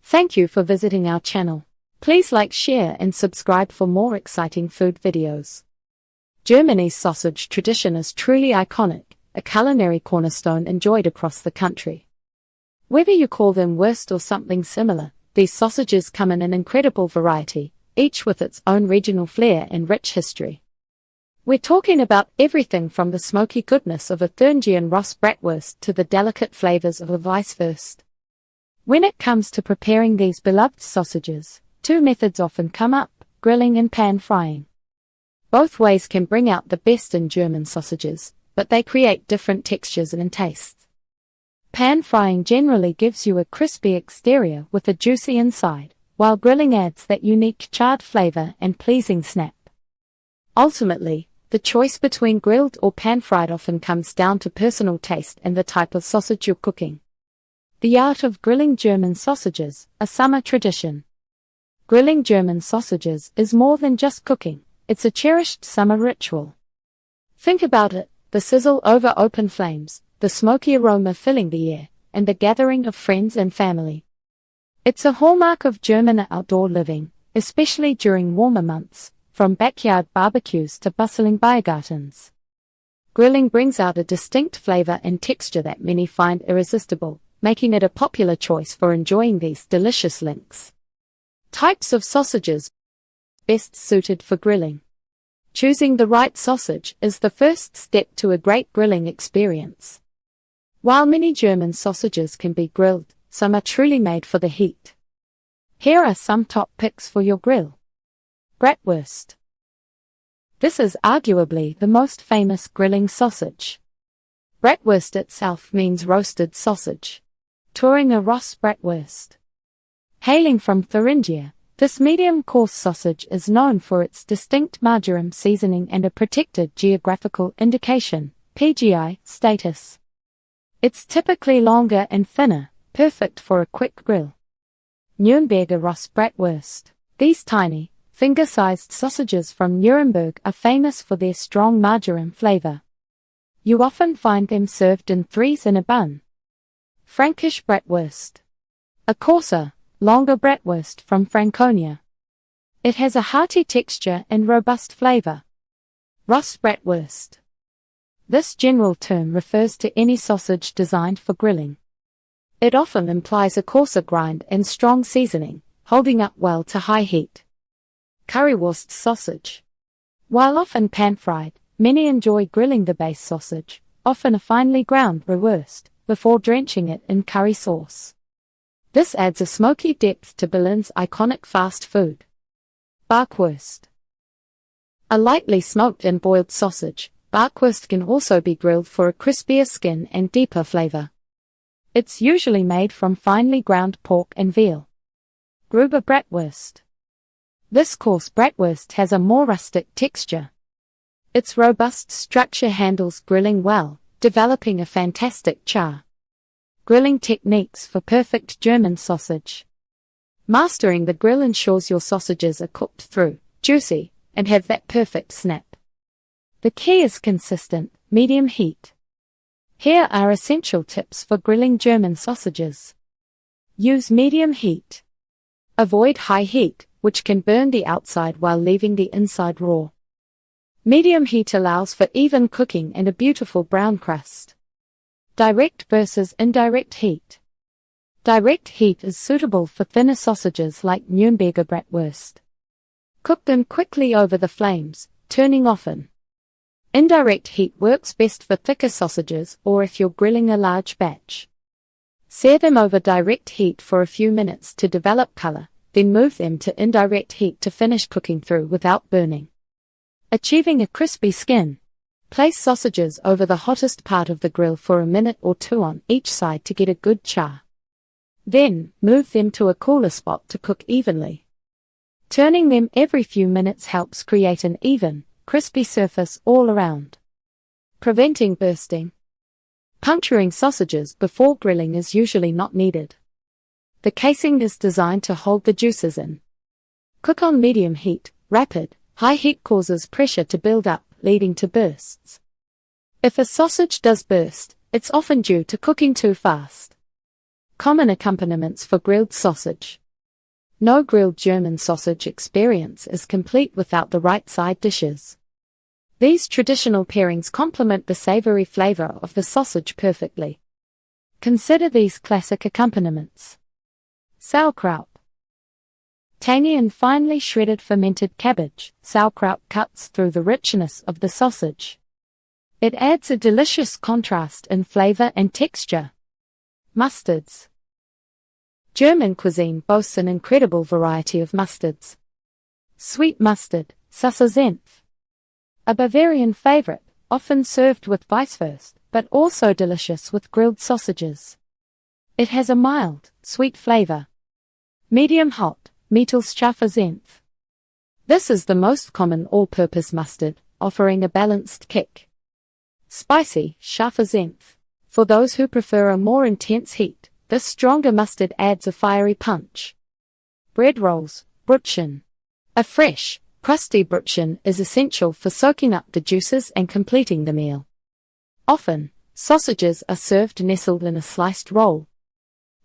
Thank you for visiting our channel. Please like, share and subscribe for more exciting food videos. Germany's sausage tradition is truly iconic, a culinary cornerstone enjoyed across the country. Whether you call them Wurst or something similar, these sausages come in an incredible variety, each with its own regional flair and rich history. We're talking about everything from the smoky goodness of a Thuringian Bratwurst to the delicate flavors of a weisswurst. When it comes to preparing these beloved sausages, two methods often come up: grilling and pan frying. Both ways can bring out the best in German sausages, but they create different textures and tastes. Pan frying generally gives you a crispy exterior with a juicy inside, while grilling adds that unique charred flavor and pleasing snap. Ultimately, the choice between grilled or pan-fried often comes down to personal taste and the type of sausage you're cooking. The art of grilling German sausages, a summer tradition. Grilling German sausages is more than just cooking, it's a cherished summer ritual. Think about it: the sizzle over open flames, the smoky aroma filling the air, and the gathering of friends and family. It's a hallmark of German outdoor living, especially during warmer months, from backyard barbecues to bustling Biergartens. Grilling brings out a distinct flavor and texture that many find irresistible, making it a popular choice for enjoying these delicious links. Types of sausages best suited for grilling. Choosing the right sausage is the first step to a great grilling experience. While many German sausages can be grilled, some are truly made for the heat. Here are some top picks for your grill. Bratwurst. This is arguably the most famous grilling sausage. Bratwurst itself means roasted sausage. Thüringer Bratwurst. Hailing from Thuringia, this medium-coarse sausage is known for its distinct marjoram seasoning and a protected geographical indication (PGI) status. It's typically longer and thinner, perfect for a quick grill. Nürnberger Bratwurst. These tiny, finger-sized sausages from Nuremberg are famous for their strong marjoram flavor. You often find them served in threes in a bun. Frankisch Bratwurst. A coarser, longer bratwurst from Franconia. It has a hearty texture and robust flavor. Ross Bratwurst. This general term refers to any sausage designed for grilling. It often implies a coarser grind and strong seasoning, holding up well to high heat. Currywurst sausage. While often pan-fried, many enjoy grilling the base sausage, often a finely ground Wurst, before drenching it in curry sauce. This adds a smoky depth to Berlin's iconic fast food. Bratwurst. A lightly smoked and boiled sausage, Bratwurst can also be grilled for a crispier skin and deeper flavor. It's usually made from finely ground pork and veal. Gruber Bratwurst. This coarse bratwurst has a more rustic texture. Its robust structure handles grilling well, developing a fantastic char. Grilling techniques for perfect German sausage. Mastering the grill ensures your sausages are cooked through, juicy, and have that perfect snap. The key is consistent, medium heat. Here are essential tips for grilling German sausages. Use medium heat. Avoid high heat, which can burn the outside while leaving the inside raw. Medium heat allows for even cooking and a beautiful brown crust. Direct versus indirect heat. Direct heat is suitable for thinner sausages like Nürnberger Bratwurst. Cook them quickly over the flames, turning often. Indirect heat works best for thicker sausages or if you're grilling a large batch. Sear them over direct heat for a few minutes to develop color, then move them to indirect heat to finish cooking through without burning. Achieving a crispy skin. Place sausages over the hottest part of the grill for a minute or two on each side to get a good char. Then, move them to a cooler spot to cook evenly. Turning them every few minutes helps create an even, crispy surface all around. Preventing bursting. Puncturing sausages before grilling is usually not needed. The casing is designed to hold the juices in. Cook on medium heat. Rapid, high heat causes pressure to build up, leading to bursts. If a sausage does burst, it's often due to cooking too fast. Common accompaniments for grilled sausage. No grilled German sausage experience is complete without the right side dishes. These traditional pairings complement the savory flavor of the sausage perfectly. Consider these classic accompaniments. Sauerkraut. Tangy and finely shredded fermented cabbage, sauerkraut cuts through the richness of the sausage. It adds a delicious contrast in flavor and texture. Mustards. German cuisine boasts an incredible variety of mustards. Sweet mustard, Süßer Senf. A Bavarian favorite, often served with weisswurst, but also delicious with grilled sausages. It has a mild, sweet flavor. Medium hot, Mittelscharfer Senf. This is the most common all-purpose mustard, offering a balanced kick. Spicy, Scharfer Senf. For those who prefer a more intense heat, this stronger mustard adds a fiery punch. Bread rolls, Brötchen. A fresh, crusty Brötchen is essential for soaking up the juices and completing the meal. Often, sausages are served nestled in a sliced roll.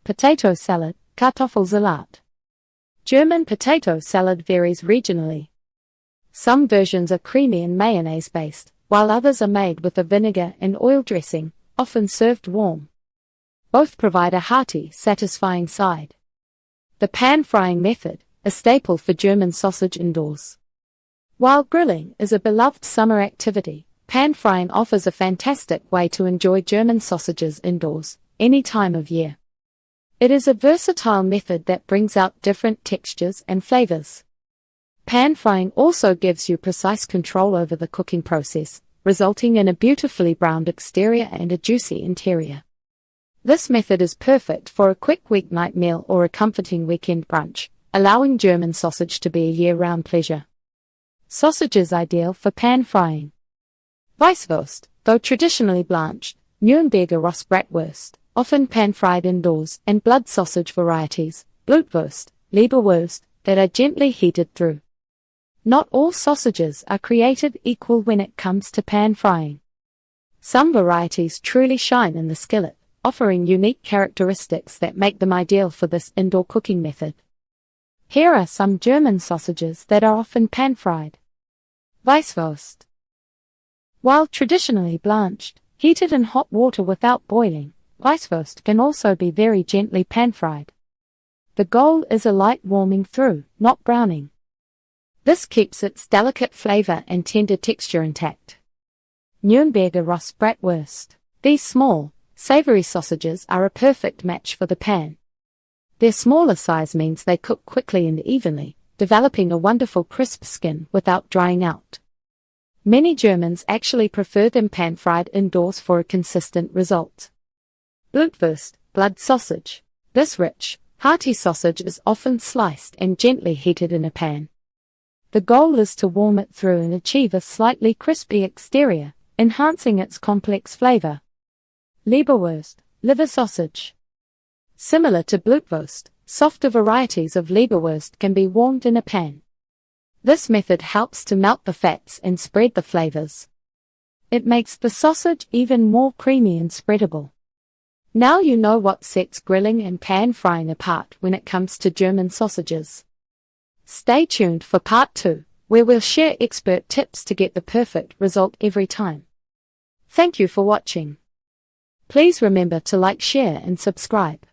Potato salad, Kartoffelsalat. German potato salad varies regionally. Some versions are creamy and mayonnaise-based, while others are made with a vinegar and oil dressing, often served warm. Both provide a hearty, satisfying side. The pan-frying method, a staple for German sausage indoors. While grilling is a beloved summer activity, pan-frying offers a fantastic way to enjoy German sausages indoors, any time of year. It is a versatile method that brings out different textures and flavors. Pan-frying also gives you precise control over the cooking process, resulting in a beautifully browned exterior and a juicy interior. This method is perfect for a quick weeknight meal or a comforting weekend brunch, allowing German sausage to be a year-round pleasure. Sausage is ideal for pan-frying. Weisswurst, though traditionally blanched, Nürnberger Rost Bratwurst, often pan-fried indoors, and blood sausage varieties, Blutwurst, Leberwurst, that are gently heated through. Not all sausages are created equal when it comes to pan-frying. Some varieties truly shine in the skillet, offering unique characteristics that make them ideal for this indoor cooking method. Here are some German sausages that are often pan-fried. Weisswurst. While traditionally blanched, heated in hot water without boiling, weisswurst can also be very gently pan-fried. The goal is a light warming through, not browning. This keeps its delicate flavor and tender texture intact. Nürnberger Rost Bratwurst. These small, savory sausages are a perfect match for the pan. Their smaller size means they cook quickly and evenly, developing a wonderful crisp skin without drying out. Many Germans actually prefer them pan-fried indoors for a consistent result. Blutwurst, blood sausage. This rich, hearty sausage is often sliced and gently heated in a pan. The goal is to warm it through and achieve a slightly crispy exterior, enhancing its complex flavor. Leberwurst, liver sausage. Similar to Blutwurst, softer varieties of Leberwurst can be warmed in a pan. This method helps to melt the fats and spread the flavors. It makes the sausage even more creamy and spreadable. Now you know what sets grilling and pan frying apart when it comes to German sausages. Stay tuned for part 2, where we'll share expert tips to get the perfect result every time. Thank you for watching. Please remember to like, share and subscribe.